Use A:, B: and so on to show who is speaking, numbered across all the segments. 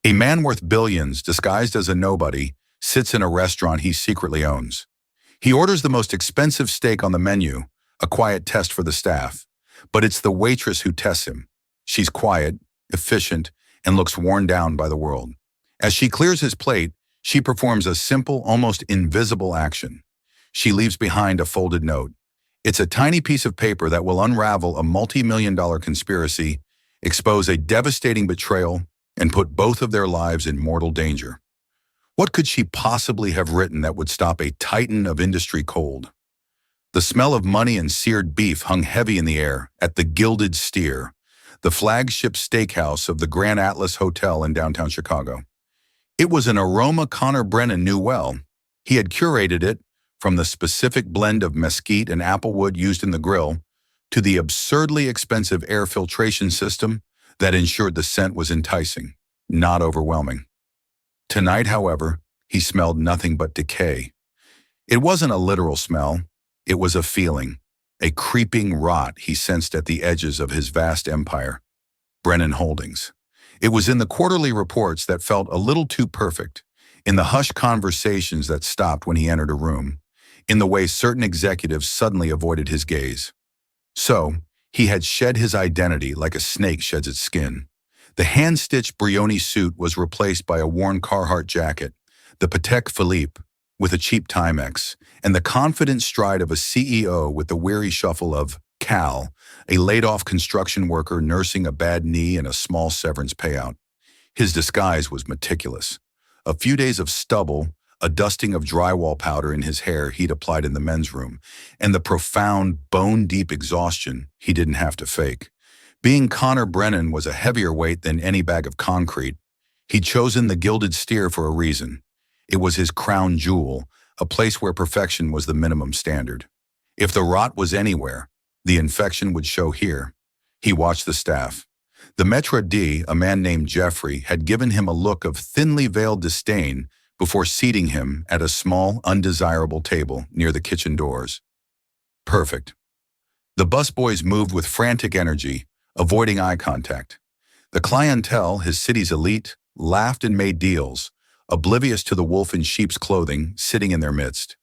A: A man worth billions, disguised as a nobody, sits in a restaurant he secretly owns. He orders the most expensive steak on the menu, a quiet test for the staff. But it's the waitress who tests him. She's quiet, efficient, and looks worn down by the world. As she clears his plate, she performs a simple, almost invisible action. She leaves behind a folded note. It's a tiny piece of paper that will unravel a multi-million-dollar conspiracy, expose a devastating betrayal, and put both of their lives in mortal danger. What could she possibly have written that would stop a titan of industry cold? The smell of money and seared beef hung heavy in the air at the Gilded Steer, the flagship steakhouse of the Grand Atlas Hotel in downtown Chicago. It was an aroma Connor Brennan knew well. He had curated it, from the specific blend of mesquite and applewood used in the grill to the absurdly expensive air filtration system that ensured the scent was enticing, not overwhelming. Tonight, however, he smelled nothing but decay. It wasn't a literal smell. It was a feeling, a creeping rot he sensed at the edges of his vast empire. Brennan Holdings. It was in the quarterly reports that felt a little too perfect, in the hushed conversations that stopped when he entered a room, in the way certain executives suddenly avoided his gaze. So, he had shed his identity like a snake sheds its skin. The hand-stitched Brioni suit was replaced by a worn Carhartt jacket, the Patek Philippe with a cheap Timex, and the confident stride of a CEO with the weary shuffle of Cal, a laid-off construction worker nursing a bad knee and a small severance payout. His disguise was meticulous. A few days of stubble, a dusting of drywall powder in his hair he'd applied in the men's room, and the profound, bone-deep exhaustion he didn't have to fake. Being Connor Brennan was a heavier weight than any bag of concrete. He'd chosen the Gilded Steer for a reason. It was his crown jewel, a place where perfection was the minimum standard. If the rot was anywhere, the infection would show here. He watched the staff. The maître d', a man named Jeffrey, had given him a look of thinly veiled disdain before seating him at a small, undesirable table near the kitchen doors. Perfect. The busboys moved with frantic energy, avoiding eye contact. The clientele, his city's elite, laughed and made deals, oblivious to the wolf in sheep's clothing sitting in their midst.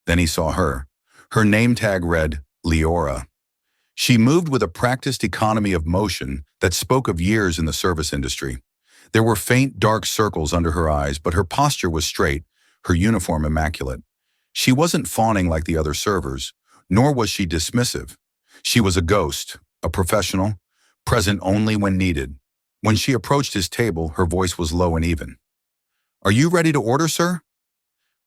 A: Then he saw her. Her name tag read, Leora. She moved with a practiced economy of motion that spoke of years in the service industry. There were faint, dark circles under her eyes, but her posture was straight, her uniform immaculate. She wasn't fawning like the other servers, nor was she dismissive. She was a ghost, a professional, present only when needed. When she approached his table, her voice was low and even. "Are you ready to order, sir?"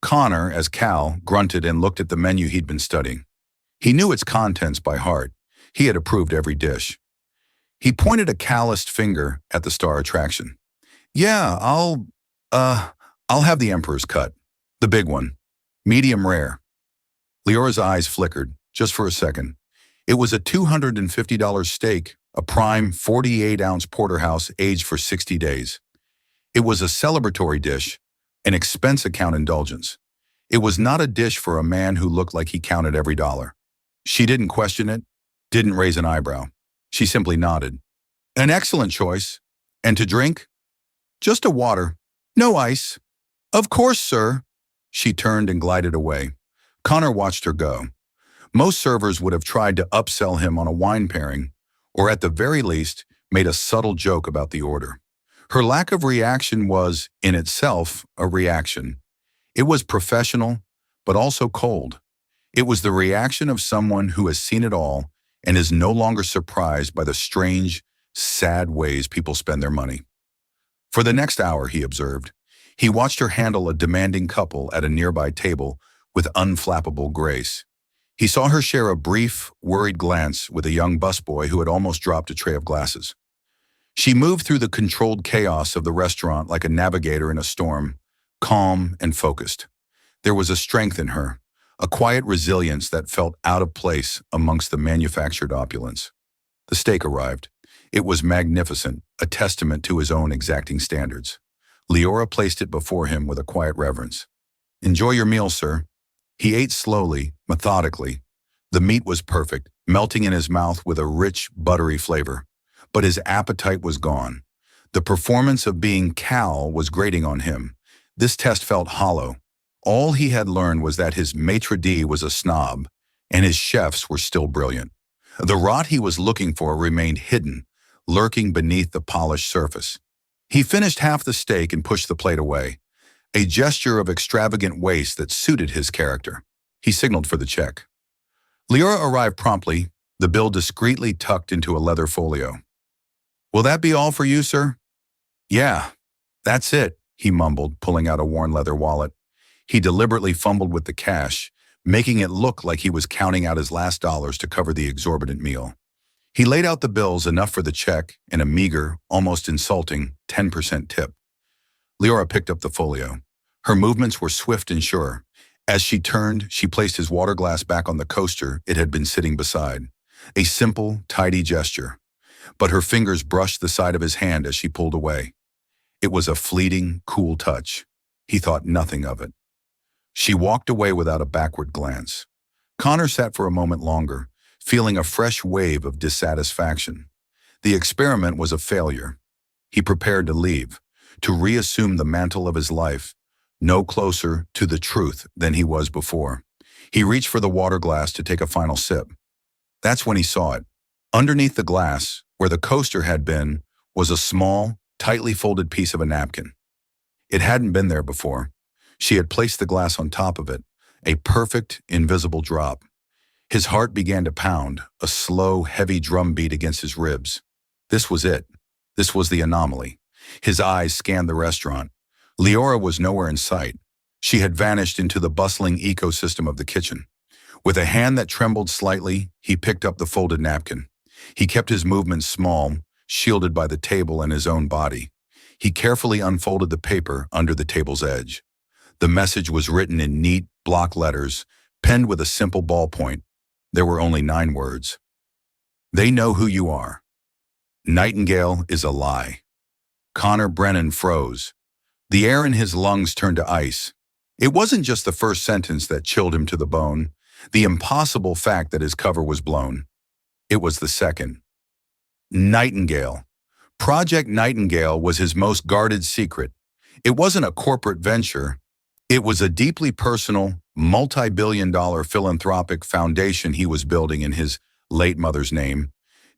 A: Connor, as Cal, grunted and looked at the menu he'd been studying. He knew its contents by heart. He had approved every dish. He pointed a calloused finger at the star attraction. "Yeah, I'll have the Emperor's cut. The big one. Medium rare." Leora's eyes flickered, just for a second. It was a $250 steak, a prime 48-ounce porterhouse aged for 60 days. It was a celebratory dish, an expense account indulgence. It was not a dish for a man who looked like he counted every dollar. She didn't question it, didn't raise an eyebrow. She simply nodded. "An excellent choice. And to drink?" "Just a water. No ice." "Of course, sir." She turned and glided away. Connor watched her go. Most servers would have tried to upsell him on a wine pairing, or at the very least, made a subtle joke about the order. Her lack of reaction was, in itself, a reaction. It was professional, but also cold. It was the reaction of someone who has seen it all and is no longer surprised by the strange, sad ways people spend their money. For the next hour, he observed, he watched her handle a demanding couple at a nearby table with unflappable grace. He saw her share a brief, worried glance with a young busboy who had almost dropped a tray of glasses. She moved through the controlled chaos of the restaurant like a navigator in a storm, calm and focused. There was a strength in her, a quiet resilience that felt out of place amongst the manufactured opulence. The steak arrived. It was magnificent, a testament to his own exacting standards. Leora placed it before him with a quiet reverence. "Enjoy your meal, sir." He ate slowly, methodically. The meat was perfect, melting in his mouth with a rich, buttery flavor. But his appetite was gone. The performance of being Cal was grating on him. This test felt hollow. All he had learned was that his maitre d' was a snob, and his chefs were still brilliant. The rot he was looking for remained hidden, lurking beneath the polished surface. He finished half the steak and pushed the plate away, a gesture of extravagant waste that suited his character. He signaled for the check. Leora arrived promptly, the bill discreetly tucked into a leather folio. "Will that be all for you, sir?" "Yeah, that's it," he mumbled, pulling out a worn leather wallet. He deliberately fumbled with the cash, making it look like he was counting out his last dollars to cover the exorbitant meal. He laid out the bills, enough for the check, and a meager, almost insulting 10% tip. Leora picked up the folio. Her movements were swift and sure. As she turned, she placed his water glass back on the coaster it had been sitting beside. A simple, tidy gesture. But her fingers brushed the side of his hand as she pulled away. It was a fleeting, cool touch. He thought nothing of it. She walked away without a backward glance. Connor sat for a moment longer, feeling a fresh wave of dissatisfaction. The experiment was a failure. He prepared to leave, to reassume the mantle of his life, no closer to the truth than he was before. He reached for the water glass to take a final sip. That's when he saw it. Underneath the glass, where the coaster had been, was a small, tightly folded piece of a napkin. It hadn't been there before. She had placed the glass on top of it, a perfect, invisible drop. His heart began to pound, a slow, heavy drumbeat against his ribs. This was it. This was the anomaly. His eyes scanned the restaurant. Leora was nowhere in sight. She had vanished into the bustling ecosystem of the kitchen. With a hand that trembled slightly, he picked up the folded napkin. He kept his movements small, shielded by the table and his own body. He carefully unfolded the paper under the table's edge. The message was written in neat, block letters, penned with a simple ballpoint. There were only 9 words. "They know who you are. Nightingale is a lie." Connor Brennan froze. The air in his lungs turned to ice. It wasn't just the first sentence that chilled him to the bone, the impossible fact that his cover was blown. It was the second. Nightingale. Project Nightingale was his most guarded secret. It wasn't a corporate venture. It was a deeply personal, multi-billion-dollar philanthropic foundation he was building in his late mother's name,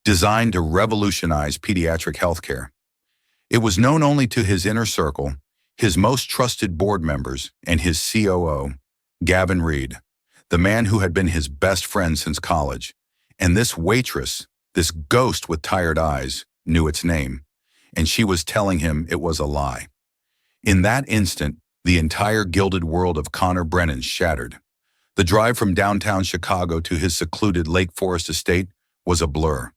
A: designed to revolutionize pediatric healthcare. It was known only to his inner circle, his most trusted board members, and his COO, Gavin Reed, the man who had been his best friend since college. And this waitress, this ghost with tired eyes, knew its name, and she was telling him it was a lie. In that instant, the entire gilded world of Connor Brennan shattered. The drive from downtown Chicago to his secluded Lake Forest estate was a blur.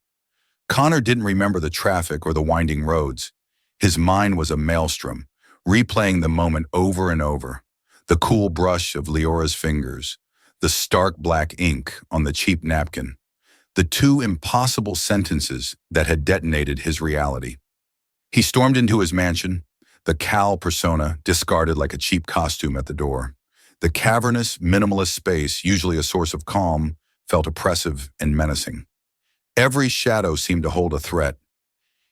A: Connor didn't remember the traffic or the winding roads. His mind was a maelstrom, replaying the moment over and over. The cool brush of Leora's fingers, the stark black ink on the cheap napkin, the 2 impossible sentences that had detonated his reality. He stormed into his mansion, the Cal persona discarded like a cheap costume at the door. The cavernous, minimalist space, usually a source of calm, felt oppressive and menacing. Every shadow seemed to hold a threat.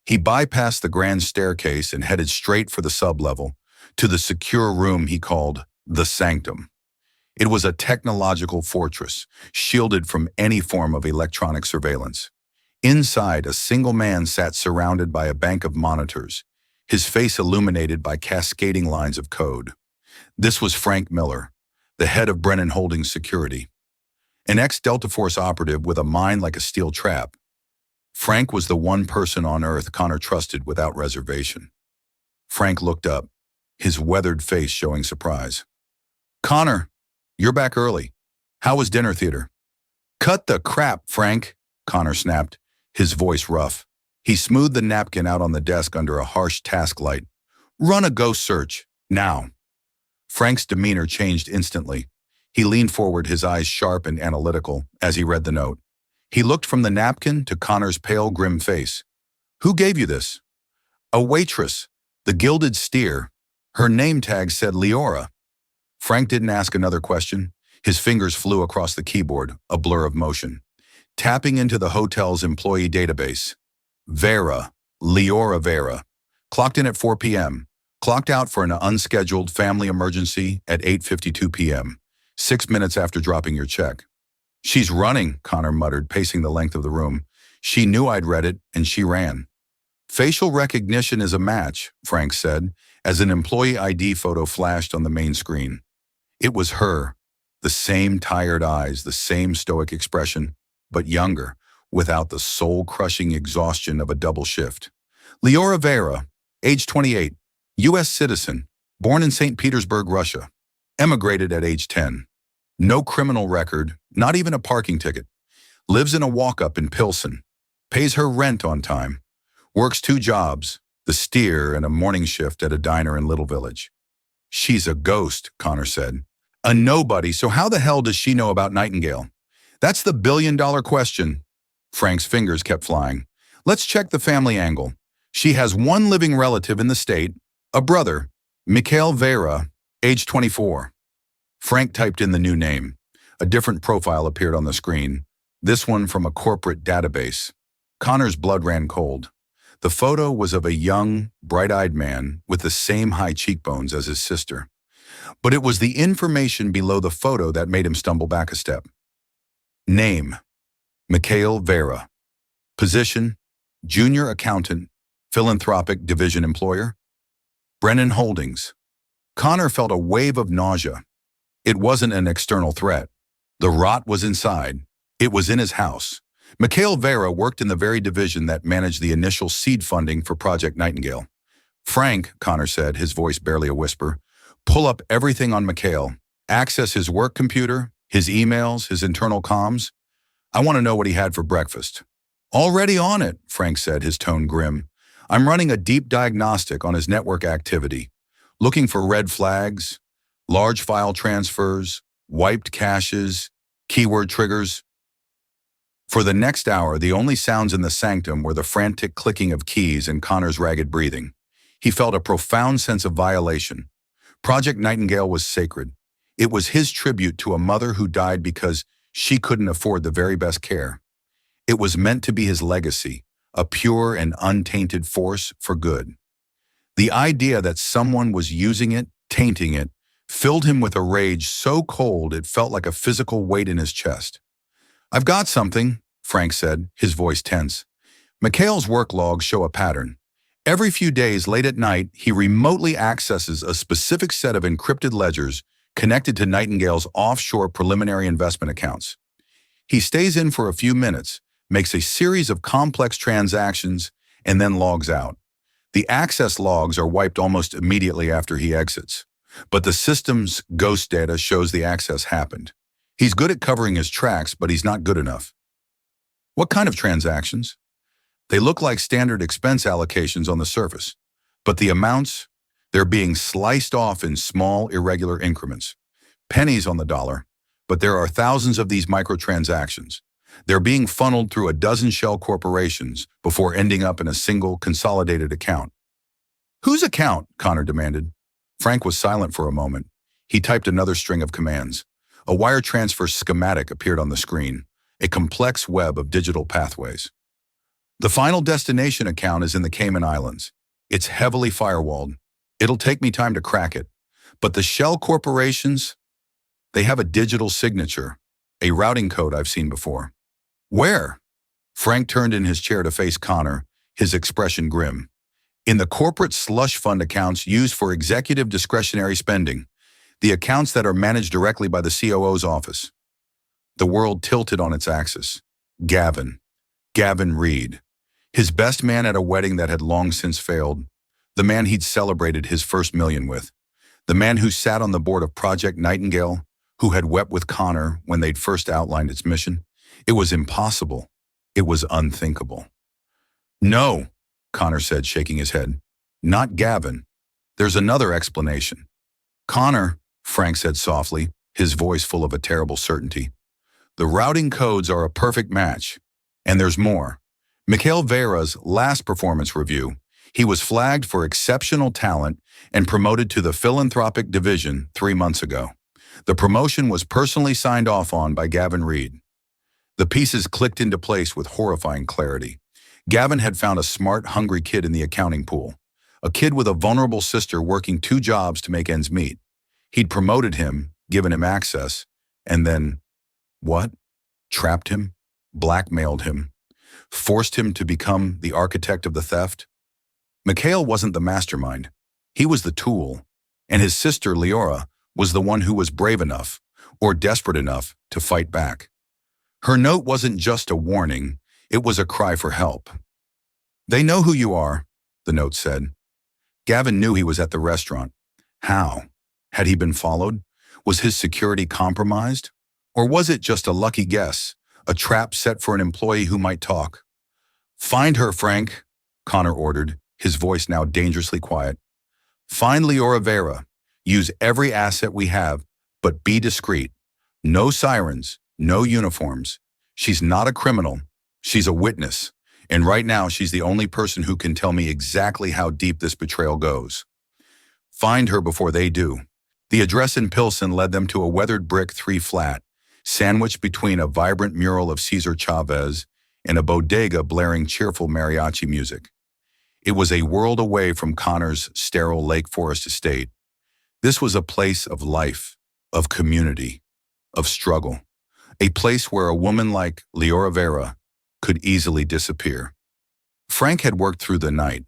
A: He bypassed the grand staircase and headed straight for the sublevel, to the secure room he called the Sanctum. It was a technological fortress, shielded from any form of electronic surveillance. Inside, a single man sat surrounded by a bank of monitors, his face illuminated by cascading lines of code. This was Frank Miller, the head of Brennan Holdings Security, an ex-Delta Force operative with a mind like a steel trap. Frank was the one person on Earth Connor trusted without reservation. Frank looked up, his weathered face showing surprise. "Connor, you're back early. How was dinner theater?" "Cut the crap, Frank," Connor snapped, his voice rough. He smoothed the napkin out on the desk under a harsh task light. "Run a ghost search, now." Frank's demeanor changed instantly. He leaned forward, his eyes sharp and analytical, as he read the note. He looked from the napkin to Connor's pale, grim face. "Who gave you this?" "A waitress, the Gilded Steer. Her name tag said Leora." Frank didn't ask another question. His fingers flew across the keyboard, a blur of motion. Tapping into the hotel's employee database. Vera, Leora Vera. Clocked in at 4 p.m. Clocked out for an unscheduled family emergency at 8:52 p.m., 6 minutes after dropping your check. She's running, Connor muttered, pacing the length of the room. She knew I'd read it, and she ran. Facial recognition is a match, Frank said, as an employee ID photo flashed on the main screen. It was her. The same tired eyes, the same stoic expression, but younger, without the soul-crushing exhaustion of a double shift. Leora Vera, age 28, U.S. citizen, born in St. Petersburg, Russia. Emigrated at age 10. No criminal record, not even a parking ticket. Lives in a walk-up in Pilsen. Pays her rent on time. Works 2 jobs, the steer and a morning shift at a diner in Little Village. She's a ghost, Connor said. A nobody, so how the hell does she know about Nightingale? That's the billion-dollar question. Frank's fingers kept flying. Let's check the family angle. She has one living relative in the state, a brother, Mikhail Vera, age 24. Frank typed in the new name. A different profile appeared on the screen, this one from a corporate database. Connor's blood ran cold. The photo was of a young, bright-eyed man with the same high cheekbones as his sister. But it was the information below the photo that made him stumble back a step. Name: Mikhail Vera. Position: junior accountant, philanthropic division employer. Brennan Holdings. Connor felt a wave of nausea. It wasn't an external threat. The rot was inside. It was in his house. Mikhail Vera worked in the very division that managed the initial seed funding for Project Nightingale. Frank, Connor said, his voice barely a whisper, pull up everything on Mikhail. Access his work computer, his emails, his internal comms. I want to know what he had for breakfast. Already on it, Frank said, his tone grim. I'm running a deep diagnostic on his network activity, looking for red flags, large file transfers, wiped caches, keyword triggers. For the next hour, the only sounds in the sanctum were the frantic clicking of keys and Connor's ragged breathing. He felt a profound sense of violation. Project Nightingale was sacred. It was his tribute to a mother who died because she couldn't afford the very best care. It was meant to be his legacy, a pure and untainted force for good. The idea that someone was using it, tainting it, filled him with a rage so cold it felt like a physical weight in his chest. I've got something, Frank said, his voice tense. Mikhail's work logs show a pattern. Every few days late at night, he remotely accesses a specific set of encrypted ledgers connected to Nightingale's offshore preliminary investment accounts. He stays in for a few minutes, makes a series of complex transactions, and then logs out. The access logs are wiped almost immediately after he exits, but the system's ghost data shows the access happened. He's good at covering his tracks, but he's not good enough. What kind of transactions? They look like standard expense allocations on the surface, but the amounts, they're being sliced off in small, irregular increments. Pennies on the dollar, but there are thousands of these microtransactions. They're being funneled through a dozen shell corporations before ending up in a single, consolidated account. Whose account? Connor demanded. Frank was silent for a moment. He typed another string of commands. A wire transfer schematic appeared on the screen, a complex web of digital pathways. The final destination account is in the Cayman Islands. It's heavily firewalled. It'll take me time to crack it. But the shell corporations, they have a digital signature, a routing code I've seen before. Where? Frank turned in his chair to face Connor, his expression grim. In the corporate slush fund accounts used for executive discretionary spending, the accounts that are managed directly by the COO's office. The world tilted on its axis. Gavin Reed. His best man at a wedding that had long since failed. The man he'd celebrated his first million with. The man who sat on the board of Project Nightingale, who had wept with Connor when they'd first outlined its mission. It was impossible. It was unthinkable. No, Connor said, shaking his head. Not Gavin. There's another explanation. Connor, Frank said softly, his voice full of a terrible certainty. The routing codes are a perfect match. And there's more. Mikhail Vera's last performance review, he was flagged for exceptional talent and promoted to the philanthropic division 3 months ago. The promotion was personally signed off on by Gavin Reed. The pieces clicked into place with horrifying clarity. Gavin had found a smart, hungry kid in the accounting pool. a kid with a vulnerable sister working two jobs to make ends meet. He'd promoted him, given him access, and then, what? Trapped him, blackmailed him, forced him to become the architect of the theft? Mikhail wasn't the mastermind. He was the tool, and his sister, Leora, was the one who was brave enough, or desperate enough, to fight back. Her note wasn't just a warning, it was a cry for help. "They know who you are," the note said. Gavin knew he was at the restaurant. How? Had he been followed? Was his security compromised? Or was it just a lucky guess, a trap set for an employee who might talk? "Find her, Frank," Connor ordered, his voice now dangerously quiet. "Find Leora Vera. Use every asset we have, but be discreet. No sirens, no uniforms. She's not a criminal. She's a witness. And right now, she's the only person who can tell me exactly how deep this betrayal goes. Find her before they do." The address in Pilsen led them to a weathered brick 3-flat, sandwiched between a vibrant mural of Cesar Chavez and a bodega blaring cheerful mariachi music. It was a world away from Connor's sterile Lake Forest estate. This was a place of life, of community, of struggle, a place where a woman like Leora Vera could easily disappear. Frank had worked through the night.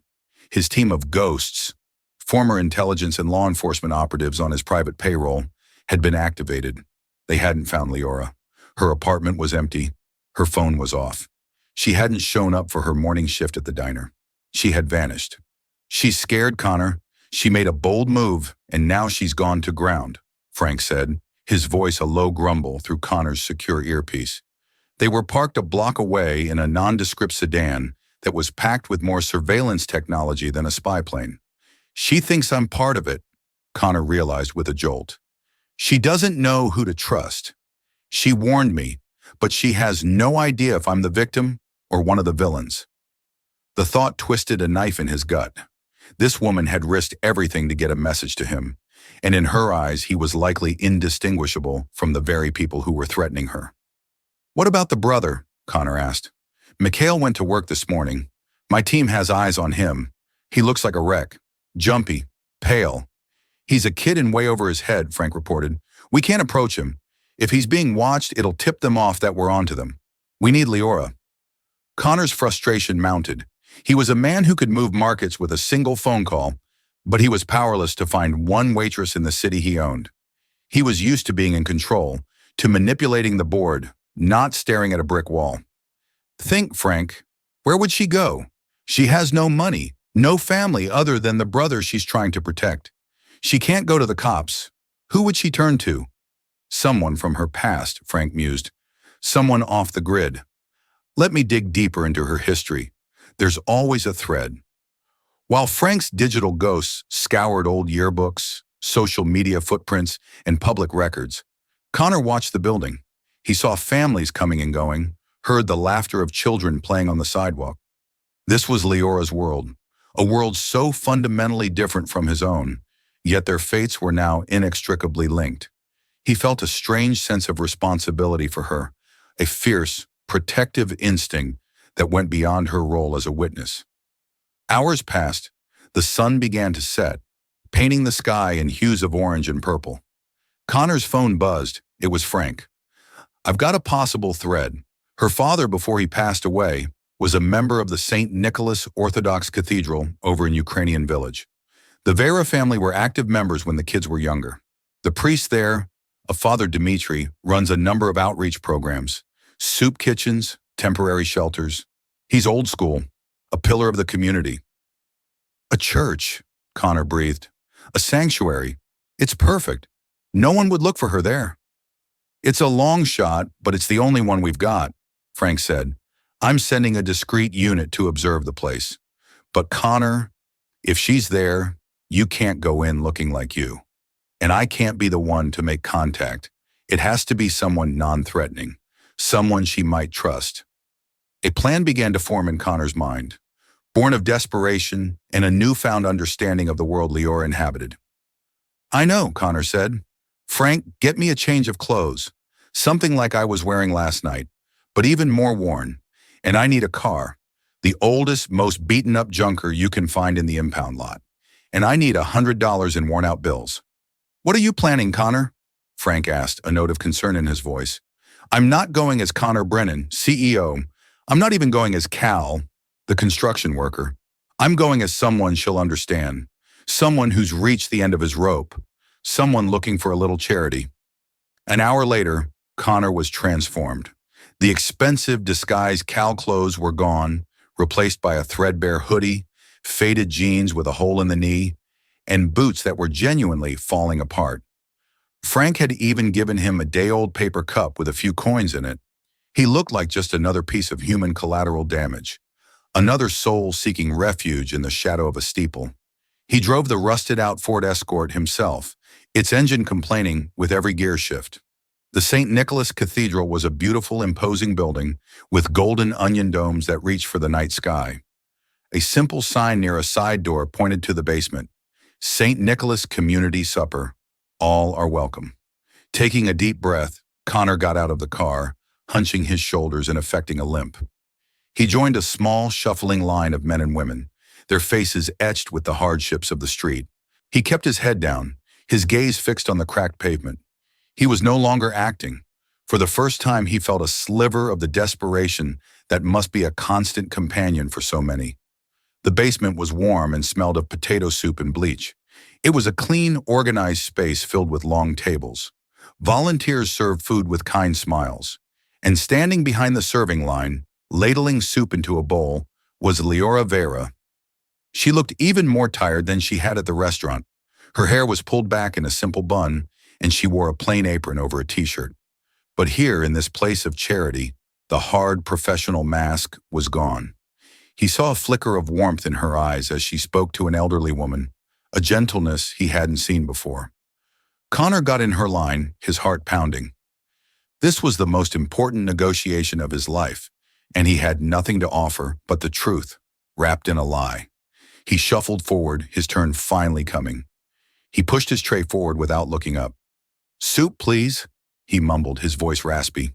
A: His team of ghosts, former intelligence and law enforcement operatives on his private payroll, had been activated. They hadn't found Leora. Her apartment was empty. Her phone was off. She hadn't shown up for her morning shift at the diner. She had vanished. "She's scared, Connor. She made a bold move, and now she's gone to ground," Frank said, his voice a low grumble through Connor's secure earpiece. They were parked a block away in a nondescript sedan that was packed with more surveillance technology than a spy plane. "She thinks I'm part of it," Connor realized with a jolt. "She doesn't know who to trust. She warned me, but she has no idea if I'm the victim or one of the villains." The thought twisted a knife in his gut. This woman had risked everything to get a message to him, and in her eyes he was likely indistinguishable from the very people who were threatening her. "What about the brother?" Connor asked. "Mikhail went to work this morning. My team has eyes on him. He looks like a wreck. Jumpy, pale. He's a kid and way over his head," Frank reported. "We can't approach him. If he's being watched, it'll tip them off that we're onto them. We need Leora." Connor's frustration mounted. He was a man who could move markets with a single phone call, but he was powerless to find one waitress in the city he owned. He was used to being in control, to manipulating the board, not staring at a brick wall. "Think, Frank. Where would she go? She has no money, no family other than the brother she's trying to protect. She can't go to the cops. Who would she turn to?" "Someone from her past," Frank mused. "Someone off the grid. Let me dig deeper into her history. There's always a thread." While Frank's digital ghosts scoured old yearbooks, social media footprints, and public records, Connor watched the building. He saw families coming and going, heard the laughter of children playing on the sidewalk. This was Leora's world, a world so fundamentally different from his own, yet their fates were now inextricably linked. He felt a strange sense of responsibility for her, a fierce, protective instinct that went beyond her role as a witness. Hours passed. The sun began to set, painting the sky in hues of orange and purple. Connor's phone buzzed. It was Frank. "I've got a possible thread. Her father, before he passed away, was a member of the St. Nicholas Orthodox Cathedral over in Ukrainian Village. The Vera family were active members when the kids were younger. The priest there, a Father Dmitri, runs a number of outreach programs, soup kitchens, temporary shelters. He's old school, a pillar of the community." "A church," Connor breathed. "A sanctuary. It's perfect. No one would look for her there." "It's a long shot, but it's the only one we've got," Frank said. "I'm sending a discreet unit to observe the place. But Connor, if she's there, you can't go in looking like you. And I can't be the one to make contact. It has to be someone non-threatening, someone she might trust." A plan began to form in Connor's mind, born of desperation and a newfound understanding of the world Leora inhabited. "I know," Connor said. "Frank, get me a change of clothes, something like I was wearing last night, but even more worn. And I need a car, the oldest, most beaten-up junker you can find in the impound lot." and I need $100 in worn-out bills. What are you planning, Connor? Frank asked, a note of concern in his voice. I'm not going as Connor Brennan, CEO. I'm not even going as Cal, the construction worker. I'm going as someone she'll understand. Someone who's reached the end of his rope. Someone looking for a little charity. An hour later, Connor was transformed. The expensive disguised Cal clothes were gone, replaced by a threadbare hoodie, faded jeans with a hole in the knee, and boots that were genuinely falling apart. Frank had even given him a day-old paper cup with a few coins in it. He looked like just another piece of human collateral damage, another soul seeking refuge in the shadow of a steeple. He drove the rusted-out Ford Escort himself, its engine complaining with every gear shift. The St. Nicholas Cathedral was a beautiful, imposing building with golden onion domes that reached for the night sky. A simple sign near a side door pointed to the basement. St. Nicholas Community Supper. All are welcome. Taking a deep breath, Connor got out of the car, hunching his shoulders and affecting a limp. He joined a small, shuffling line of men and women, their faces etched with the hardships of the street. He kept his head down, his gaze fixed on the cracked pavement. He was no longer acting. For the first time, he felt a sliver of the desperation that must be a constant companion for so many. The basement was warm and smelled of potato soup and bleach. It was a clean, organized space filled with long tables. Volunteers served food with kind smiles. And standing behind the serving line, ladling soup into a bowl, was Leora Vera. She looked even more tired than she had at the restaurant. Her hair was pulled back in a simple bun, and she wore a plain apron over a t-shirt. But here, in this place of charity, the hard, professional mask was gone. He saw a flicker of warmth in her eyes as she spoke to an elderly woman, a gentleness he hadn't seen before. Connor got in her line, his heart pounding. This was the most important negotiation of his life, and he had nothing to offer but the truth, wrapped in a lie. He shuffled forward, his turn finally coming. He pushed his tray forward without looking up. "Soup, please," he mumbled, his voice raspy.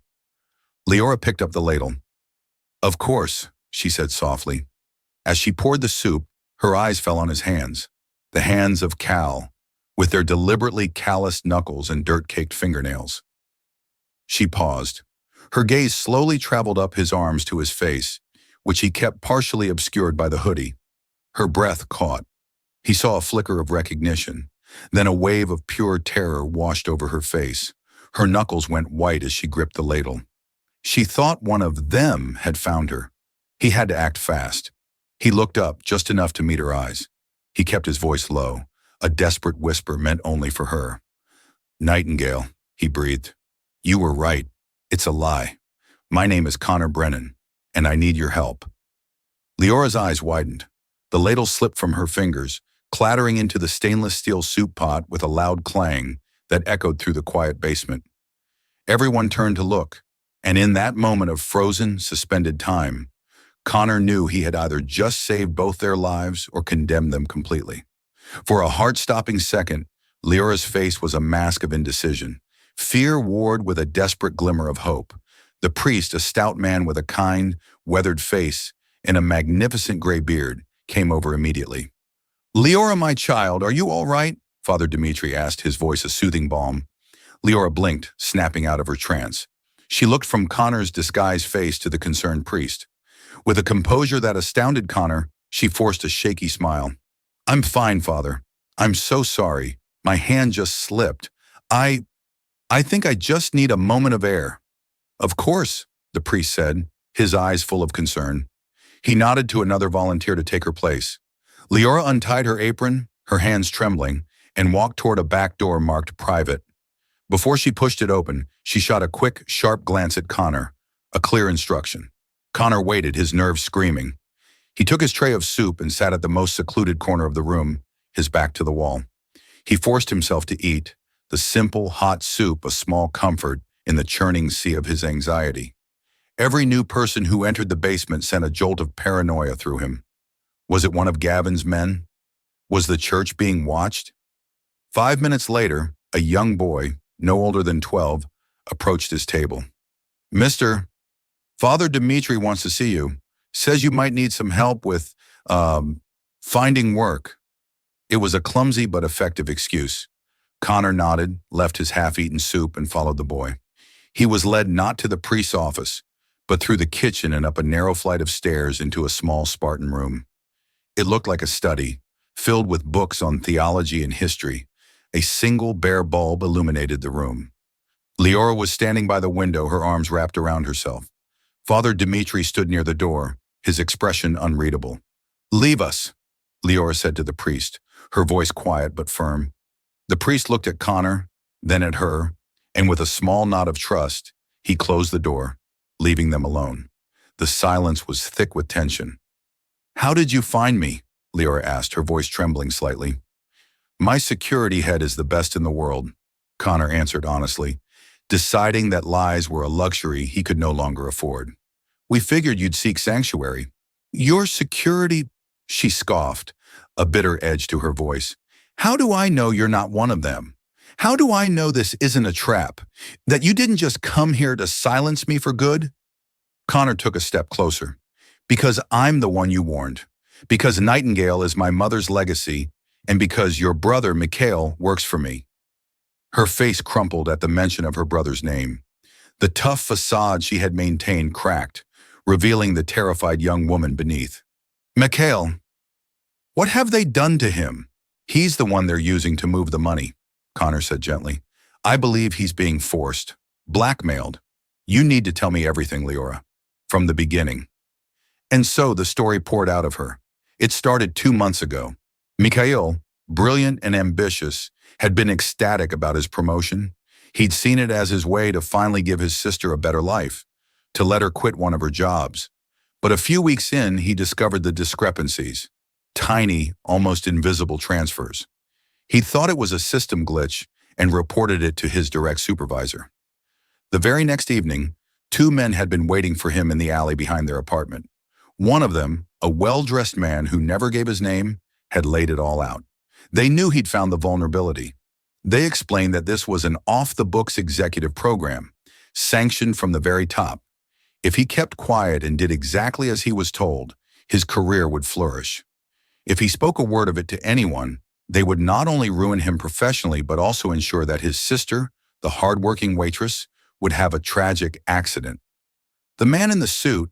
A: Leora picked up the ladle. "Of course," she said softly. As she poured the soup, her eyes fell on his hands, the hands of Cal, with their deliberately calloused knuckles and dirt-caked fingernails. She paused. Her gaze slowly traveled up his arms to his face, which he kept partially obscured by the hoodie. Her breath caught. He saw a flicker of recognition. Then a wave of pure terror washed over her face. Her knuckles went white as she gripped the ladle. She thought one of them had found her. He had to act fast. He looked up, just enough to meet her eyes. He kept his voice low, a desperate whisper meant only for her. "Nightingale," he breathed. "You were right. It's a lie. My name is Connor Brennan, and I need your help." Leora's eyes widened. The ladle slipped from her fingers, clattering into the stainless steel soup pot with a loud clang that echoed through the quiet basement. Everyone turned to look, and in that moment of frozen, suspended time, Connor knew he had either just saved both their lives or condemned them completely. For a heart-stopping second, Leora's face was a mask of indecision. Fear warred with a desperate glimmer of hope. The priest, a stout man with a kind, weathered face and a magnificent gray beard, came over immediately. "Leora, my child, are you all right?" Father Dimitri asked, his voice a soothing balm. Leora blinked, snapping out of her trance. She looked from Connor's disguised face to the concerned priest. With a composure that astounded Connor, she forced a shaky smile. "I'm fine, Father. I'm so sorry. My hand just slipped. I think I just need a moment of air." "Of course," the priest said, his eyes full of concern. He nodded to another volunteer to take her place. Leora untied her apron, her hands trembling, and walked toward a back door marked private. Before she pushed it open, she shot a quick, sharp glance at Connor, a clear instruction. Connor waited, his nerves screaming. He took his tray of soup and sat at the most secluded corner of the room, his back to the wall. He forced himself to eat, the simple, hot soup a small comfort in the churning sea of his anxiety. Every new person who entered the basement sent a jolt of paranoia through him. Was it one of Gavin's men? Was the church being watched? 5 minutes later, a young boy, no older than 12, approached his table. "Mr. Father Dimitri wants to see you. Says you might need some help with, finding work." It was a clumsy but effective excuse. Connor nodded, left his half-eaten soup, and followed the boy. He was led not to the priest's office, but through the kitchen and up a narrow flight of stairs into a small Spartan room. It looked like a study, filled with books on theology and history. A single bare bulb illuminated the room. Leora was standing by the window, her arms wrapped around herself. Father Dmitri stood near the door, his expression unreadable. "Leave us," Leora said to the priest, her voice quiet but firm. The priest looked at Connor, then at her, and with a small nod of trust, he closed the door, leaving them alone. The silence was thick with tension. "How did you find me?" Leora asked, her voice trembling slightly. "My security head is the best in the world," Connor answered honestly, deciding that lies were a luxury he could no longer afford. "We figured you'd seek sanctuary." "Your security?" she scoffed, a bitter edge to her voice. "How do I know you're not one of them? How do I know this isn't a trap? That you didn't just come here to silence me for good?" Connor took a step closer. "Because I'm the one you warned. Because Nightingale is my mother's legacy, and because your brother, Mikhail, works for me." Her face crumpled at the mention of her brother's name. The tough facade she had maintained cracked, revealing the terrified young woman beneath. "Mikhail, what have they done to him?" "He's the one they're using to move the money," Connor said gently. "I believe he's being forced, blackmailed. You need to tell me everything, Leora, from the beginning." And so the story poured out of her. It started 2 months ago. Mikhail, brilliant and ambitious, had been ecstatic about his promotion. He'd seen it as his way to finally give his sister a better life, to let her quit one of her jobs. But a few weeks in, he discovered the discrepancies. Tiny, almost invisible transfers. He thought it was a system glitch and reported it to his direct supervisor. The very next evening, 2 men had been waiting for him in the alley behind their apartment. One of them, a well-dressed man who never gave his name, had laid it all out. They knew he'd found the vulnerability. They explained that this was an off-the-books executive program, sanctioned from the very top. If he kept quiet and did exactly as he was told, his career would flourish. If he spoke a word of it to anyone, they would not only ruin him professionally but also ensure that his sister, the hard-working waitress, would have a tragic accident. The man in the suit,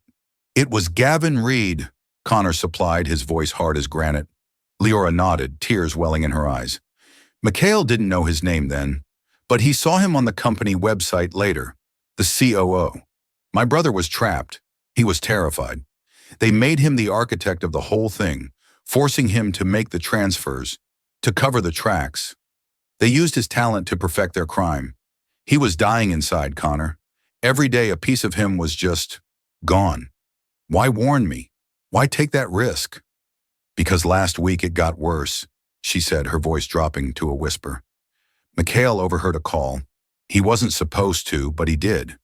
A: "It was Gavin Reed," Connor supplied, his voice hard as granite. Leora nodded, tears welling in her eyes. Mikhail didn't know his name then, but he saw him on the company website later, the COO. My brother was trapped. He was terrified. They made him the architect of the whole thing, forcing him to make the transfers, to cover the tracks. They used his talent to perfect their crime. He was dying inside, Connor. Every day a piece of him was just gone. Why warn me? Why take that risk? "Because last week it got worse," she said, her voice dropping to a whisper. Mikhail overheard a call. He wasn't supposed to, but he did.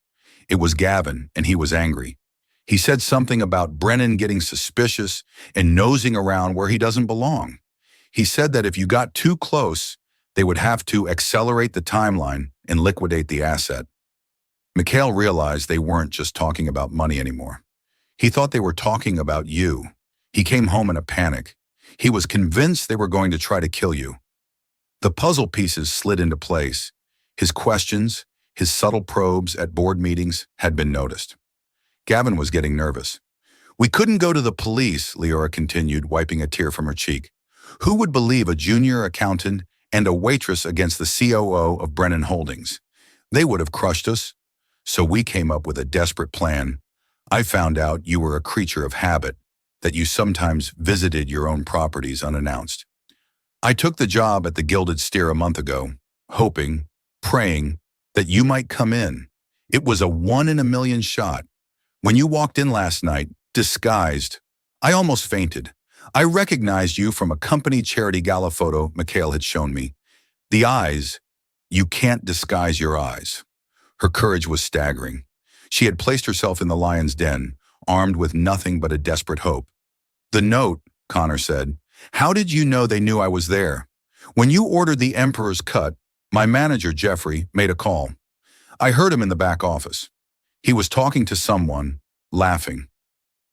A: It was Gavin, and he was angry. He said something about Brennan getting suspicious and nosing around where he doesn't belong. He said that if you got too close, they would have to accelerate the timeline and liquidate the asset. Mikhail realized they weren't just talking about money anymore. He thought they were talking about you. He came home in a panic. He was convinced they were going to try to kill you. The puzzle pieces slid into place. His questions, his subtle probes at board meetings had been noticed. Gavin was getting nervous. "We couldn't go to the police," Leora continued, wiping a tear from her cheek. "Who would believe a junior accountant and a waitress against the COO of Brennan Holdings? They would have crushed us. So we came up with a desperate plan. I found out you were a creature of habit, that you sometimes visited your own properties unannounced. I took the job at the Gilded Steer a month ago, hoping, praying, that you might come in. It was a 1 in a million shot. When you walked in last night, disguised, I almost fainted. I recognized you from a company charity gala photo Mikhail had shown me. The eyes, you can't disguise your eyes." Her courage was staggering. She had placed herself in the lion's den, armed with nothing but a desperate hope. "The note," Connor said. "How did you know they knew I was there? When you ordered the Emperor's Cut, my manager, Jeffrey, made a call. I heard him in the back office. He was talking to someone, laughing.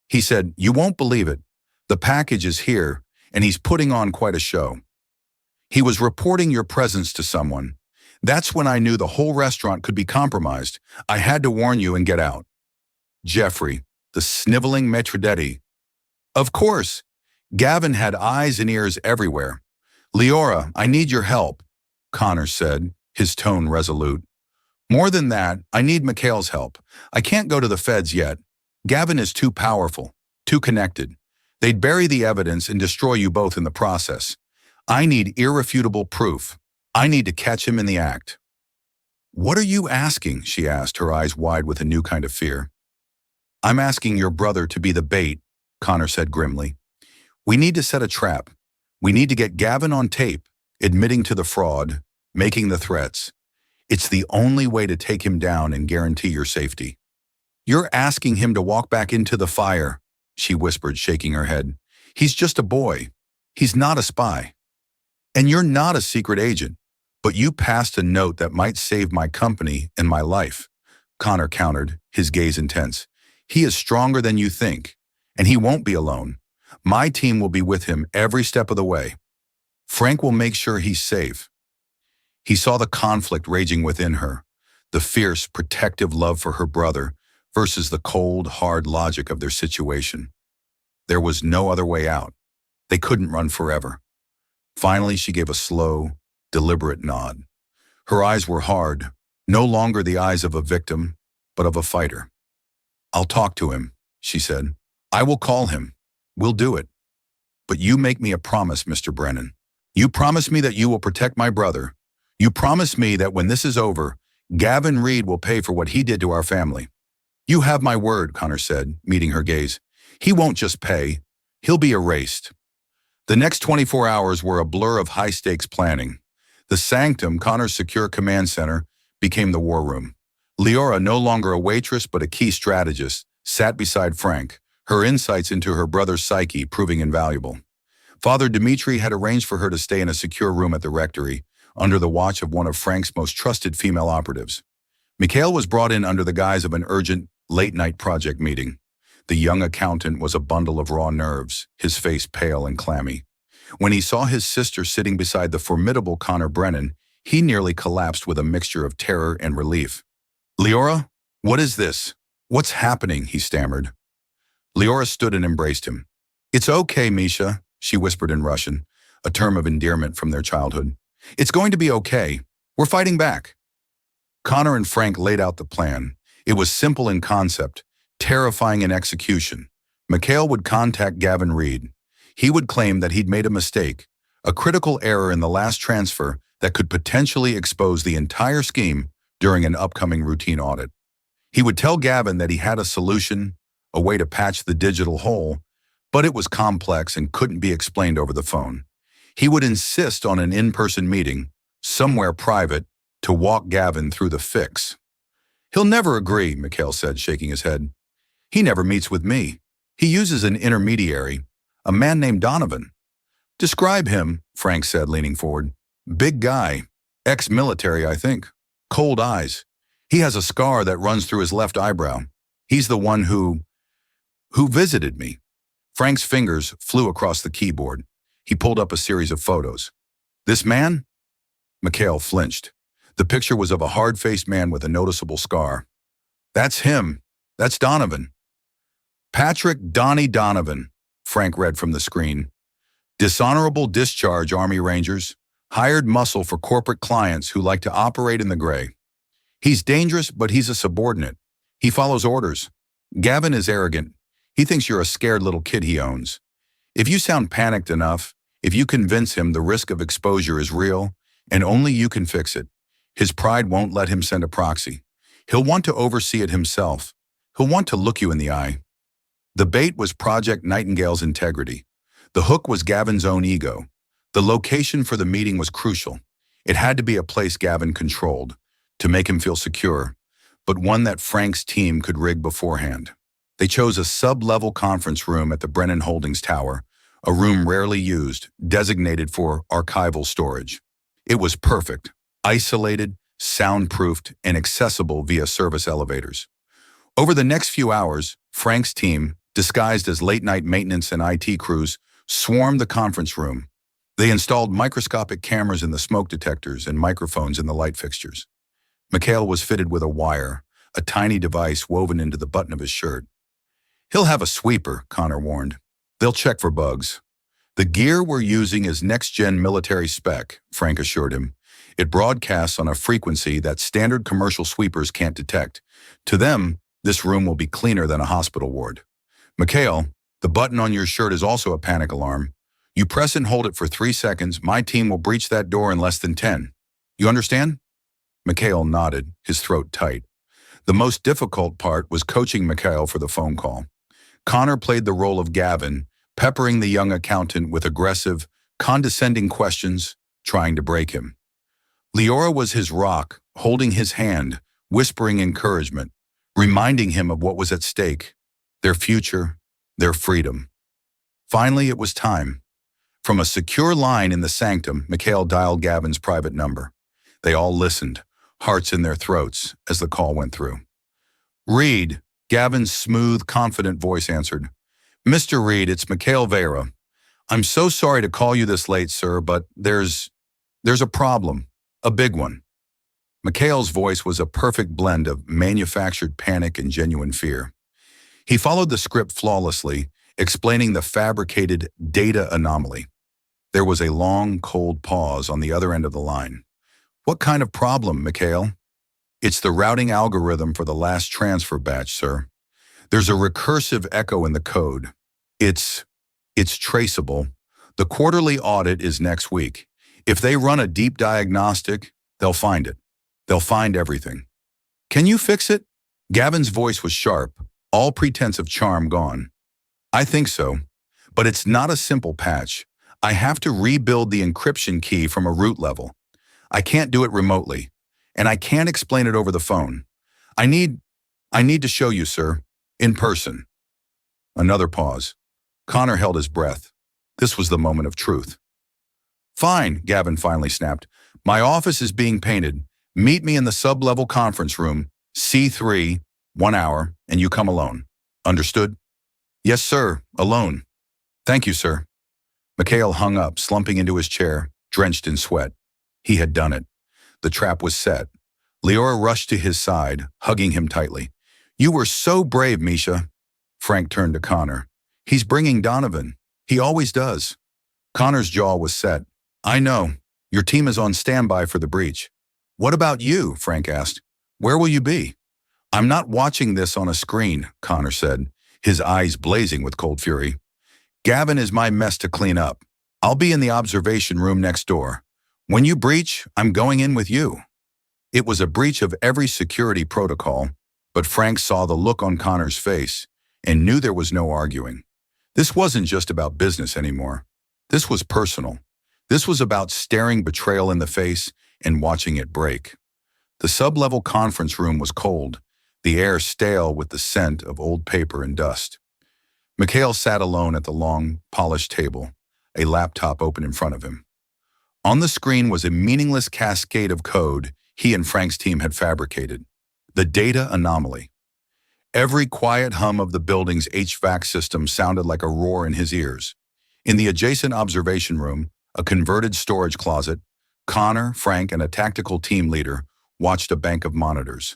A: He said, 'You won't believe it. The package is here, and he's putting on quite a show. He was reporting your presence to someone. That's when I knew the whole restaurant could be compromised. I had to warn you and get out. Jeffrey, the sniveling maitre d'. Of course. Gavin had eyes and ears everywhere. Leora, I need your help, Connor said, his tone resolute. More than that, I need Mikhail's help. I can't go to the feds yet. Gavin is too powerful, too connected. They'd bury the evidence and destroy you both in the process. I need irrefutable proof. I need to catch him in the act. What are you asking? She asked, her eyes wide with a new kind of fear. I'm asking your brother to be the bait, Connor said grimly. We need to set a trap. We need to get Gavin on tape, admitting to the fraud, making the threats. It's the only way to take him down and guarantee your safety. You're asking him to walk back into the fire, she whispered, shaking her head. He's just a boy. He's not a spy. And you're not a secret agent, but you passed a note that might save my company and my life, Connor countered, his gaze intense. He is stronger than you think, and he won't be alone. My team will be with him every step of the way. Frank will make sure he's safe. He saw the conflict raging within her, the fierce, protective love for her brother versus the cold, hard logic of their situation. There was no other way out. They couldn't run forever. Finally, she gave a slow, deliberate nod. Her eyes were hard, no longer the eyes of a victim, but of a fighter. I'll talk to him, she said. I will call him. We'll do it. But you make me a promise, Mr. Brennan. You promise me that you will protect my brother. You promise me that when this is over, Gavin Reed will pay for what he did to our family. You have my word, Connor said, meeting her gaze. He won't just pay. He'll be erased. The next 24 hours were a blur of high-stakes planning. The Sanctum, Connor's secure command center, became the war room. Leora, no longer a waitress but a key strategist, sat beside Frank, her insights into her brother's psyche proving invaluable. Father Dmitri had arranged for her to stay in a secure room at the rectory, under the watch of one of Frank's most trusted female operatives. Mikhail was brought in under the guise of an urgent, late-night project meeting. The young accountant was a bundle of raw nerves, his face pale and clammy. When he saw his sister sitting beside the formidable Connor Brennan, he nearly collapsed with a mixture of terror and relief. Leora, what is this? What's happening? He stammered. Leora stood and embraced him. It's okay, Misha, she whispered in Russian, a term of endearment from their childhood. It's going to be okay. We're fighting back. Connor and Frank laid out the plan. It was simple in concept, terrifying in execution. Mikhail would contact Gavin Reed. He would claim that he'd made a mistake, a critical error in the last transfer that could potentially expose the entire scheme during an upcoming routine audit. He would tell Gavin that he had a solution, a way to patch the digital hole, but it was complex and couldn't be explained over the phone. He would insist on an in-person meeting, somewhere private, to walk Gavin through the fix. He'll never agree, Mikhail said, shaking his head. He never meets with me. He uses an intermediary, a man named Donovan. Describe him, Frank said, leaning forward. Big guy, ex-military, I think. Cold eyes. He has a scar that runs through his left eyebrow. He's the one who visited me. Frank's fingers flew across the keyboard. He pulled up a series of photos. This man? Mikhail flinched. The picture was of a hard-faced man with a noticeable scar. That's him. That's Donovan. Patrick Donnie Donovan, Frank read from the screen. Dishonorable discharge, Army Rangers. Hired muscle for corporate clients who like to operate in the gray. He's dangerous, but he's a subordinate. He follows orders. Gavin is arrogant. He thinks you're a scared little kid he owns. If you sound panicked enough, if you convince him the risk of exposure is real, and only you can fix it, his pride won't let him send a proxy. He'll want to oversee it himself. He'll want to look you in the eye. The bait was Project Nightingale's integrity. The hook was Gavin's own ego. The location for the meeting was crucial. It had to be a place Gavin controlled, to make him feel secure, but one that Frank's team could rig beforehand. They chose a sub-level conference room at the Brennan Holdings Tower, a room rarely used, designated for archival storage. It was perfect, isolated, soundproofed, and accessible via service elevators. Over the next few hours, Frank's team, disguised as late-night maintenance and IT crews, swarmed the conference room. They installed microscopic cameras in the smoke detectors and microphones in the light fixtures. Mikhail was fitted with a wire, a tiny device woven into the button of his shirt. "He'll have a sweeper," Connor warned. "They'll check for bugs." "The gear we're using is next-gen military spec," Frank assured him. "It broadcasts on a frequency that standard commercial sweepers can't detect. To them, this room will be cleaner than a hospital ward." "Mikhail, the button on your shirt is also a panic alarm. You press and hold it for 3 seconds, my team will breach that door in less than 10. You understand?" Mikhail nodded, his throat tight. The most difficult part was coaching Mikhail for the phone call. Connor played the role of Gavin, peppering the young accountant with aggressive, condescending questions, trying to break him. Leora was his rock, holding his hand, whispering encouragement, reminding him of what was at stake, their future, their freedom. Finally, it was time. From a secure line in the sanctum, Mikhail dialed Gavin's private number. They all listened, hearts in their throats, as the call went through. "Reed," Gavin's smooth, confident voice answered. "Mr. Reed, it's Mikhail Vera. I'm so sorry to call you this late, sir, but there's a problem, a big one." Mikhail's voice was a perfect blend of manufactured panic and genuine fear. He followed the script flawlessly, explaining the fabricated data anomaly. There was a long, cold pause on the other end of the line. "What kind of problem, Mikhail?" "It's the routing algorithm for the last transfer batch, sir. There's a recursive echo in the code. It's traceable. The quarterly audit is next week. If they run a deep diagnostic, they'll find it. They'll find everything. Can you fix it?" Gavin's voice was sharp, all pretense of charm gone. "I think so, but it's not a simple patch. I have to rebuild the encryption key from a root level. I can't do it remotely, and I can't explain it over the phone. I need to show you, sir, in person." Another pause. Connor held his breath. This was the moment of truth. "Fine," Gavin finally snapped. "My office is being painted. Meet me in the sub-level conference room, C3, 1 hour, and you come alone. Understood?" "Yes, sir, alone." "Thank you, sir." Mikhail hung up, slumping into his chair, drenched in sweat. He had done it. The trap was set. Leora rushed to his side, hugging him tightly. "You were so brave, Misha." Frank turned to Connor. "He's bringing Donovan. He always does." Connor's jaw was set. "I know. Your team is on standby for the breach." "What about you?" Frank asked. "Where will you be?" "I'm not watching this on a screen," Connor said, his eyes blazing with cold fury. "Gavin is my mess to clean up. I'll be in the observation room next door. When you breach, I'm going in with you." It was a breach of every security protocol, but Frank saw the look on Connor's face and knew there was no arguing. This wasn't just about business anymore. This was personal. This was about staring betrayal in the face and watching it break. The sub-level conference room was cold, the air stale with the scent of old paper and dust. Mikhail sat alone at the long, polished table, a laptop open in front of him. On the screen was a meaningless cascade of code he and Frank's team had fabricated. The data anomaly. Every quiet hum of the building's HVAC system sounded like a roar in his ears. In the adjacent observation room, a converted storage closet, Connor, Frank, and a tactical team leader watched a bank of monitors.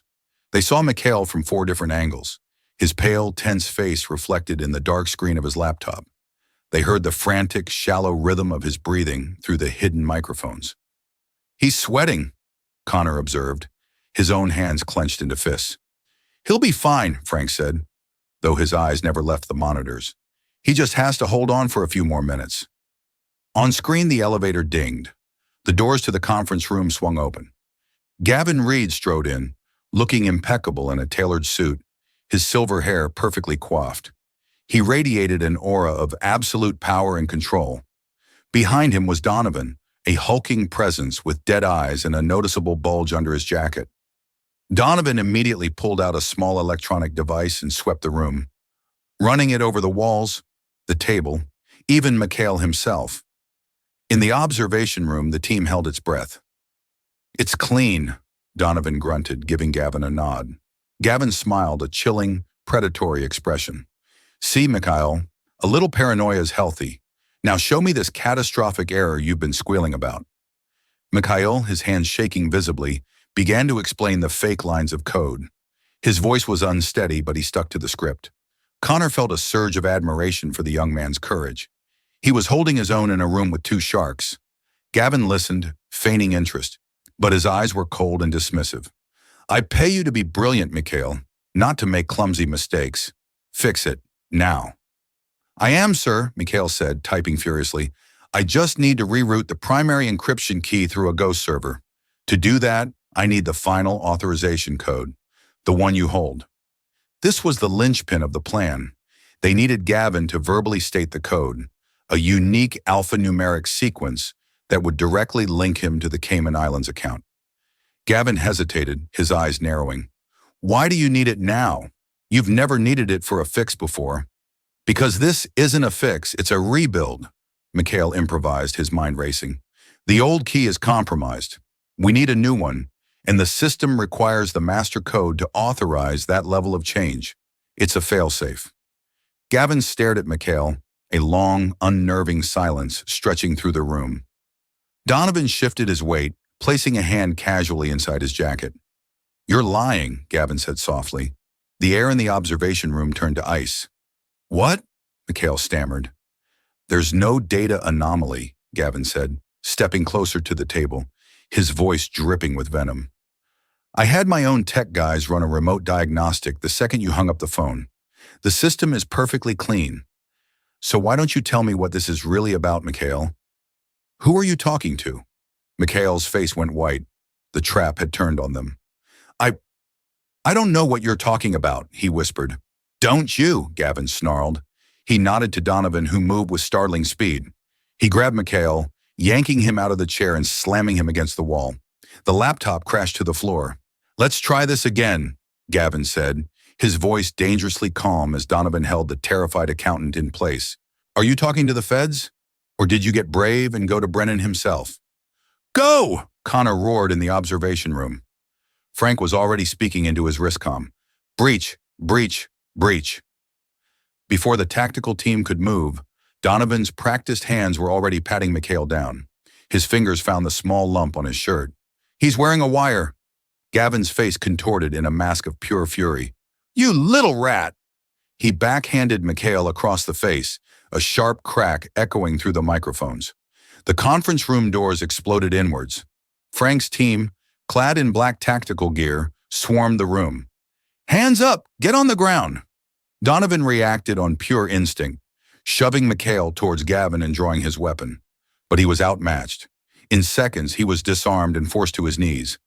A: They saw Mikhail from 4 different angles, his pale, tense face reflected in the dark screen of his laptop. They heard the frantic, shallow rhythm of his breathing through the hidden microphones. "He's sweating," Connor observed, his own hands clenched into fists. "He'll be fine," Frank said, though his eyes never left the monitors. "He just has to hold on for a few more minutes." On screen, the elevator dinged. The doors to the conference room swung open. Gavin Reed strode in, looking impeccable in a tailored suit, his silver hair perfectly coiffed. He radiated an aura of absolute power and control. Behind him was Donovan, a hulking presence with dead eyes and a noticeable bulge under his jacket. Donovan immediately pulled out a small electronic device and swept the room, running it over the walls, the table, even Mikhail himself. In the observation room, the team held its breath. "It's clean," Donovan grunted, giving Gavin a nod. Gavin smiled, a chilling, predatory expression. "See, Mikhail, a little paranoia is healthy. Now show me this catastrophic error you've been squealing about. Mikhail, his hands shaking visibly, began to explain the fake lines of code. His voice was unsteady, but he stuck to the script. Connor felt a surge of admiration for the young man's courage. He was holding his own in a room with two sharks. Gavin listened, feigning interest, but his eyes were cold and dismissive. I pay you to be brilliant, Mikhail, not to make clumsy mistakes. Fix it, now. I am, sir, Mikhail said, typing furiously. I just need to reroute the primary encryption key through a ghost server. To do that, I need the final authorization code, the one you hold. This was the linchpin of the plan. They needed Gavin to verbally state the code, a unique alphanumeric sequence that would directly link him to the Cayman Islands account. Gavin hesitated, his eyes narrowing. Why do you need it now? You've never needed it for a fix before. Because this isn't a fix, it's a rebuild, Mikhail improvised, his mind racing. The old key is compromised. We need a new one, and the system requires the master code to authorize that level of change. It's a failsafe. Gavin stared at Mikhail, a long, unnerving silence stretching through the room. Donovan shifted his weight, placing a hand casually inside his jacket. You're lying, Gavin said softly. The air in the observation room turned to ice. What? Mikhail stammered. There's no data anomaly, Gavin said, stepping closer to the table, his voice dripping with venom. I had my own tech guys run a remote diagnostic the second you hung up the phone. The system is perfectly clean. So why don't you tell me what this is really about, Mikhail? Who are you talking to? Mikhail's face went white. The trap had turned on them. I don't know what you're talking about, he whispered. Don't you? Gavin snarled. He nodded to Donovan, who moved with startling speed. He grabbed Mikhail, yanking him out of the chair and slamming him against the wall. The laptop crashed to the floor. Let's try this again, Gavin said, his voice dangerously calm as Donovan held the terrified accountant in place. Are you talking to the feds? Or did you get brave and go to Brennan himself? Go! Connor roared in the observation room. Frank was already speaking into his wristcom. Breach, breach, breach. Before the tactical team could move, Donovan's practiced hands were already patting Mikhail down. His fingers found the small lump on his shirt. He's wearing a wire. Gavin's face contorted in a mask of pure fury. You little rat! He backhanded Mikhail across the face, a sharp crack echoing through the microphones. The conference room doors exploded inwards. Frank's team, clad in black tactical gear, swarmed the room. Hands up! Get on the ground! Donovan reacted on pure instinct, shoving Mikhail towards Gavin and drawing his weapon. But he was outmatched. In seconds, he was disarmed and forced to his knees.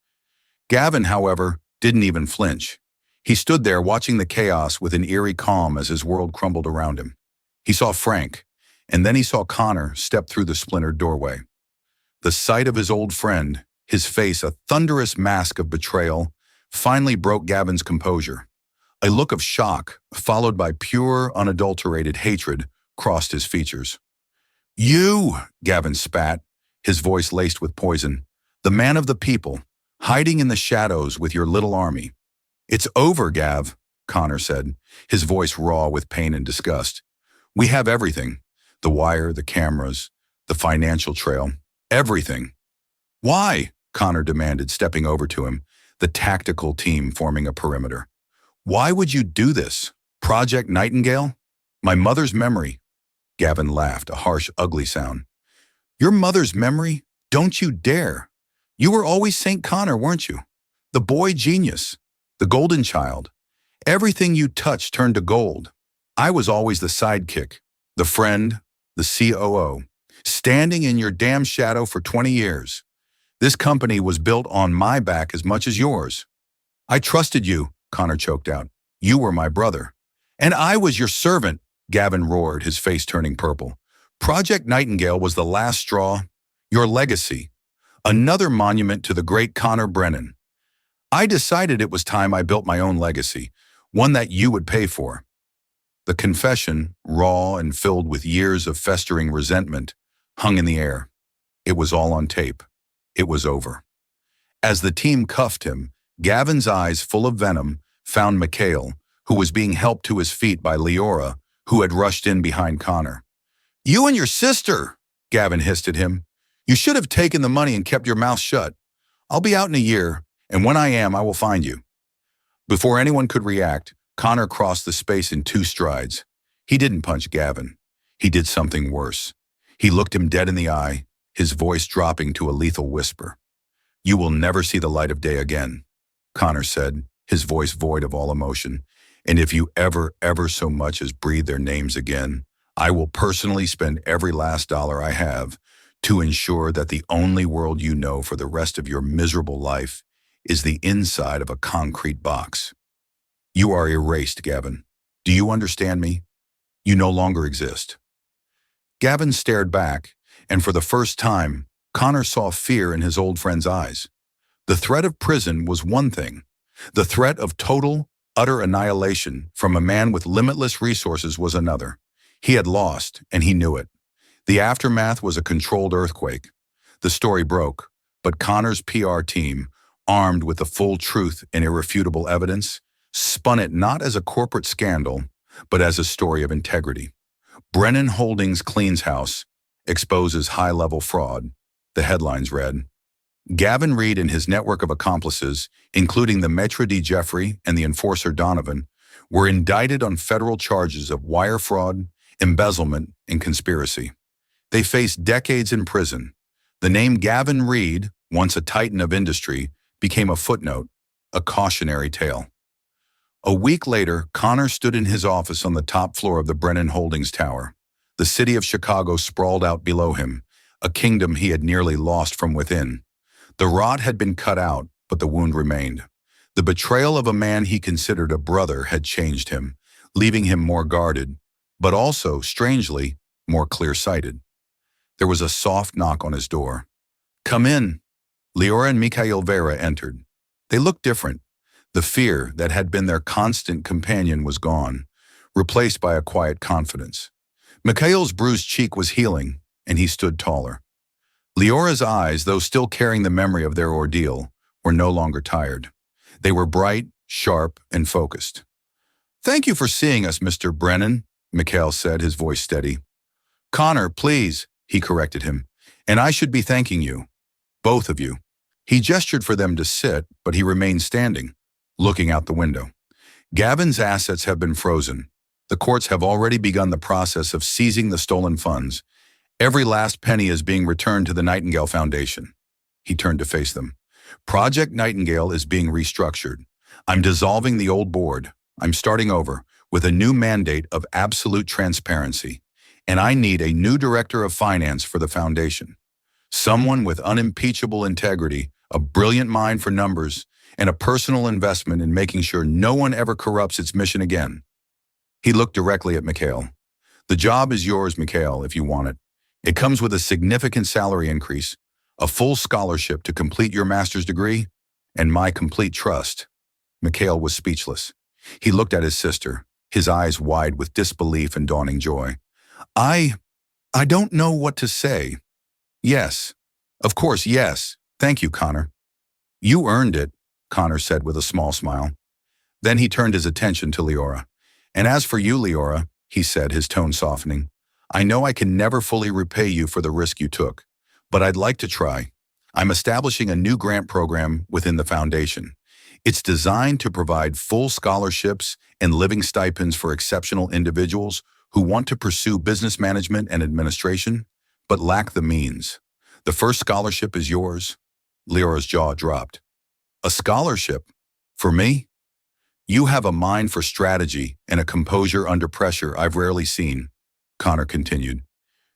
A: Gavin, however, didn't even flinch. He stood there watching the chaos with an eerie calm as his world crumbled around him. He saw Frank, and then he saw Connor step through the splintered doorway. The sight of his old friend, his face a thunderous mask of betrayal, finally broke Gavin's composure. A look of shock, followed by pure, unadulterated hatred, crossed his features. You, Gavin spat, his voice laced with poison, the man of the people, hiding in the shadows with your little army. It's over, Gav, Connor said, his voice raw with pain and disgust. We have everything. The wire, the cameras, the financial trail, everything. Why? Connor demanded, stepping over to him, the tactical team forming a perimeter. Why would you do this? Project Nightingale? My mother's memory. Gavin laughed, a harsh, ugly sound. Your mother's memory? Don't you dare. You were always St. Connor, weren't you? The boy genius, the golden child. Everything you touched turned to gold. I was always the sidekick, the friend, the COO, standing in your damn shadow for 20 years. This company was built on my back as much as yours. I trusted you, Connor choked out. You were my brother. And I was your servant, Gavin roared, his face turning purple. Project Nightingale was the last straw, your legacy, another monument to the great Connor Brennan. I decided it was time I built my own legacy, one that you would pay for. The confession, raw and filled with years of festering resentment, hung in the air. It was all on tape. It was over. As the team cuffed him, Gavin's eyes full of venom found Mikhail, who was being helped to his feet by Leora, who had rushed in behind Connor. You and your sister, Gavin hissed at him. You should have taken the money and kept your mouth shut. I'll be out in a year, and when I am, I will find you. Before anyone could react, Connor crossed the space in 2 strides. He didn't punch Gavin. He did something worse. He looked him dead in the eye, his voice dropping to a lethal whisper. You will never see the light of day again, Connor said, his voice void of all emotion. And if you ever so much as breathe their names again, I will personally spend every last dollar I have to ensure that the only world you know for the rest of your miserable life is the inside of a concrete box. You are erased, Gavin. Do you understand me? You no longer exist. Gavin stared back, and for the first time, Connor saw fear in his old friend's eyes. The threat of prison was one thing. The threat of total, utter annihilation from a man with limitless resources was another. He had lost, and he knew it. The aftermath was a controlled earthquake. The story broke, but Connor's PR team, armed with the full truth and irrefutable evidence, spun it not as a corporate scandal, but as a story of integrity. Brennan Holdings cleans house, exposes high-level fraud. The headlines read, Gavin Reed and his network of accomplices, including the Maitre d' Jeffrey and the enforcer Donovan, were indicted on federal charges of wire fraud, embezzlement, and conspiracy. They faced decades in prison. The name Gavin Reed, once a titan of industry, became a footnote, a cautionary tale. A week later, Connor stood in his office on the top floor of the Brennan Holdings Tower. The city of Chicago sprawled out below him, a kingdom he had nearly lost from within. The rot had been cut out, but the wound remained. The betrayal of a man he considered a brother had changed him, leaving him more guarded, but also, strangely, more clear-sighted. There was a soft knock on his door. Come in. Leora and Mikhail Vera entered. They looked different. The fear that had been their constant companion was gone, replaced by a quiet confidence. Mikhail's bruised cheek was healing, and he stood taller. Leora's eyes, though still carrying the memory of their ordeal, were no longer tired. They were bright, sharp, and focused. Thank you for seeing us, Mr. Brennan, Mikhail said, his voice steady. Connor, please, he corrected him, and I should be thanking you. Both of you. He gestured for them to sit, but he remained standing, looking out the window. Gavin's assets have been frozen. The courts have already begun the process of seizing the stolen funds. Every last penny is being returned to the Nightingale Foundation. He turned to face them. Project Nightingale is being restructured. I'm dissolving the old board. I'm starting over with a new mandate of absolute transparency. And I need a new director of finance for the foundation. Someone with unimpeachable integrity, a brilliant mind for numbers, and a personal investment in making sure no one ever corrupts its mission again. He looked directly at Mikhail. The job is yours, Mikhail, if you want it. It comes with a significant salary increase, a full scholarship to complete your master's degree, and my complete trust. Mikhail was speechless. He looked at his sister, his eyes wide with disbelief and dawning joy. I don't know what to say. Yes. Of course, yes. Thank you, Connor. You earned it, Connor said with a small smile. Then he turned his attention to Leora. And as for you, Leora, he said, his tone softening, I know I can never fully repay you for the risk you took, but I'd like to try. I'm establishing a new grant program within the foundation. It's designed to provide full scholarships and living stipends for exceptional individuals who want to pursue business management and administration, but lack the means. The first scholarship is yours. Leora's jaw dropped. A scholarship? For me? You have a mind for strategy and a composure under pressure I've rarely seen, Connor continued.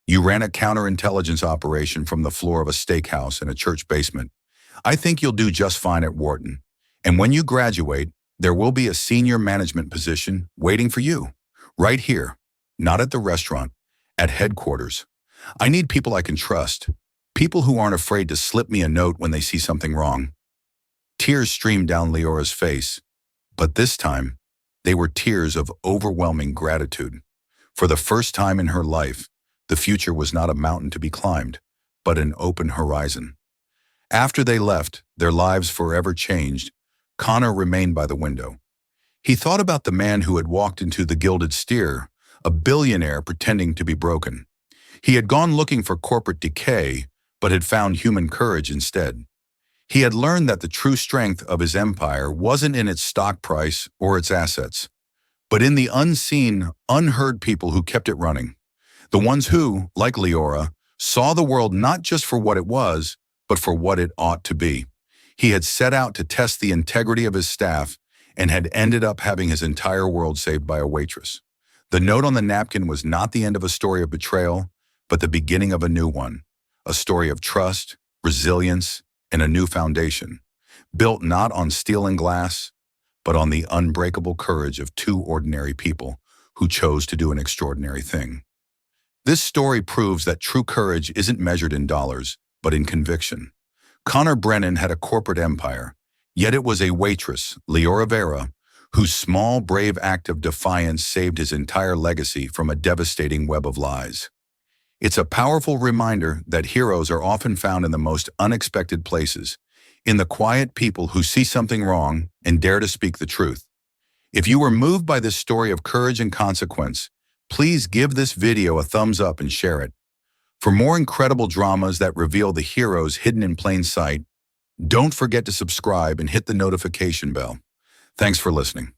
A: You ran a counterintelligence operation from the floor of a steakhouse in a church basement. I think you'll do just fine at Wharton. And when you graduate, there will be a senior management position waiting for you, right here, not at the restaurant, at headquarters. I need people I can trust, people who aren't afraid to slip me a note when they see something wrong. Tears streamed down Leora's face, but this time, they were tears of overwhelming gratitude. For the first time in her life, the future was not a mountain to be climbed, but an open horizon. After they left, their lives forever changed. Connor remained by the window. He thought about the man who had walked into the Gilded Steer, a billionaire pretending to be broken. He had gone looking for corporate decay, but had found human courage instead. He had learned that the true strength of his empire wasn't in its stock price or its assets, but in the unseen, unheard people who kept it running. The ones who, like Leora, saw the world not just for what it was, but for what it ought to be. He had set out to test the integrity of his staff and had ended up having his entire world saved by a waitress. The note on the napkin was not the end of a story of betrayal, but the beginning of a new one, a story of trust, resilience, and a new foundation, built not on steel and glass, but on the unbreakable courage of two ordinary people who chose to do an extraordinary thing. This story proves that true courage isn't measured in dollars, but in conviction. Connor Brennan had a corporate empire, yet it was a waitress, Leora Vera, whose small, brave act of defiance saved his entire legacy from a devastating web of lies. It's a powerful reminder that heroes are often found in the most unexpected places, in the quiet people who see something wrong and dare to speak the truth. If you were moved by this story of courage and consequence, please give this video a thumbs up and share it. For more incredible dramas that reveal the heroes hidden in plain sight, don't forget to subscribe and hit the notification bell. Thanks for listening.